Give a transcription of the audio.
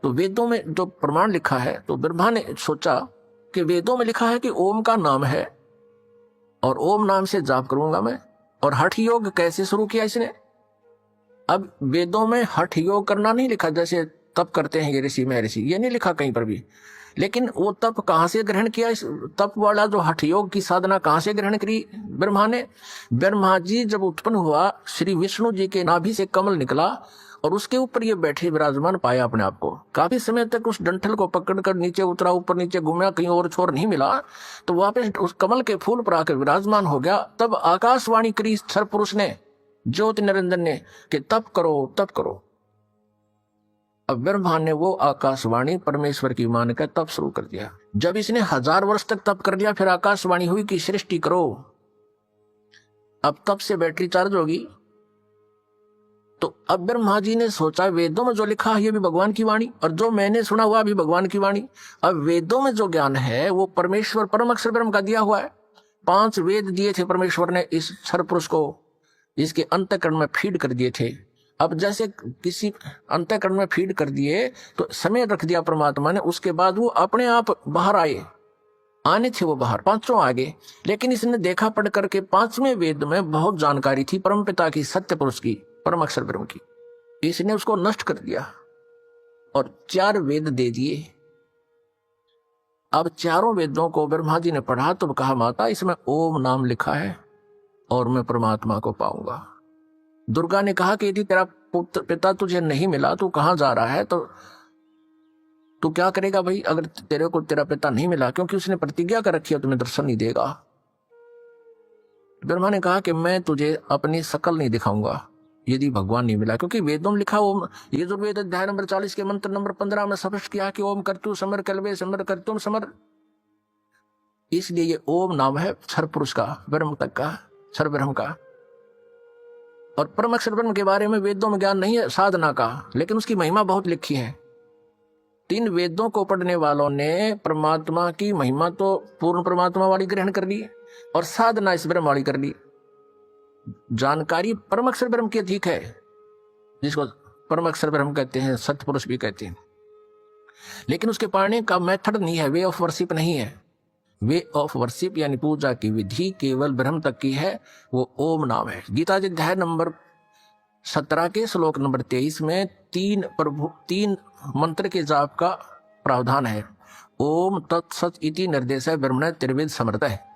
तो वेदों में जो प्रमाण लिखा है, तो ब्रह्मा ने सोचा कि वेदों में लिखा है कि ओम का नाम है और ओम नाम से जाप करूंगा मैं। और हठ योग कैसे शुरू किया इसने? अब वेदों में हठ योग करना नहीं लिखा, जैसे तप करते हैं ये ऋषि महर्षि, ये नहीं लिखा कहीं पर भी। लेकिन वो तप कहां से ग्रहण किया? इस तप वाला जो हठ योग की साधना कहां से ग्रहण करी ब्रह्मा ने? ब्रह्मा जी जब उत्पन्न हुआ, श्री विष्णु जी के नाभि से कमल निकला और उसके ऊपर ये बैठे विराजमान पाया अपने आप को। काफी समय तक उस डंठल को पकड़कर नीचे उतरा, ऊपर नीचे घूमा, कहीं और छोर नहीं मिला, तो वापस उस कमल के फूल पर आकर विराजमान हो गया। तब आकाशवाणी करी सर्व पुरुष ने, ज्योति निरंजन ने, कि तप करो तप करो। अब ब्रह्मा ने वो आकाशवाणी परमेश्वर की मानकर तप शुरू कर दिया। जब इसने 1000 वर्ष तक तप कर लिया, फिर आकाशवाणी हुई कि सृष्टि करो। अब तप से बैटरी चार्ज होगी। तो अब ब्रह्मा जी ने सोचा, वेदों में जो लिखा है ये भी भगवान की वाणी, और जो मैंने सुना हुआ भी भगवान की वाणी। अब वेदों में जो ज्ञान है वो परमेश्वर परम अक्षर ब्रह्म का दिया हुआ है। 5 वेद दिए थे परमेश्वर ने इस क्षर पुरुष को, इसके अंतःकरण में फीड कर दिए थे। अब जैसे किसी अंतःकरण में फीड कर दिए तो समय रख दिया परमात्मा ने, उसके बाद वो अपने आप बाहर आने थे वो बाहर, 5 आगे। लेकिन इसने देखा पढ़ करके 5वें वेद में बहुत जानकारी थी परमपिता की, सत्य पुरुष की, परम अक्षर ब्रह्म की। इसने उसको नष्ट कर दिया और 4 वेद दे दिए। अब चारों वेदों को ब्रह्मा जी ने पढ़ा तो कहा, माता इसमें ओम नाम लिखा है और मैं परमात्मा को पाऊंगा। दुर्गा ने कहा कि यदि तेरा पुत्र पिता तुझे नहीं मिला, तू कहां जा रहा है, तो तू क्या करेगा भाई अगर तेरे को तेरा पिता नहीं मिला? क्योंकि उसने प्रतिज्ञा कर रखी है तुम्हें दर्शन नहीं देगा। ब्रह्मा ने कहा कि मैं तुझे अपनी शकल नहीं दिखाऊंगा यदि भगवान नहीं मिला, क्योंकि वेदों में लिखा ओम, यजुर्वेद अध्याय नंबर 40 के मंत्र नंबर 15 में स्पष्ट किया कि ओम कर्तु समर कलवे समर कर्तुम समर। इसलिए ये ओम नाम है क्षर पुरुष का, ब्रह्म तक का, क्षर ब्रह्म का। और परम अक्षर ब्रह्म के बारे में वेदों में ज्ञान नहीं है साधना का, लेकिन उसकी महिमा बहुत लिखी है। 3 वेदों को पढ़ने वालों ने परमात्मा की महिमा तो पूर्ण परमात्मा वाली ग्रहण कर ली और साधना इस ब्रह्म वाली कर ली। जानकारी परम अक्षर ब्रह्म की अधिक है, जिसको परम अक्षर ब्रह्म कहते हैं, सत्य पुरुष भी कहते हैं। लेकिन उसके पाने का मेथड नहीं है, वे ऑफ वर्शिप नहीं है। वे ऑफ वर्शिप यानी पूजा की विधि केवल ब्रह्म तक की है, वो ओम नाम है। गीता जी अध्याय नंबर 17 के श्लोक नंबर 23 में 3 मंत्र के जाप का प्रावधान है। ओम तत्सत इति निर्देश है ब्रह्मण त्रिवेद समर्थ है।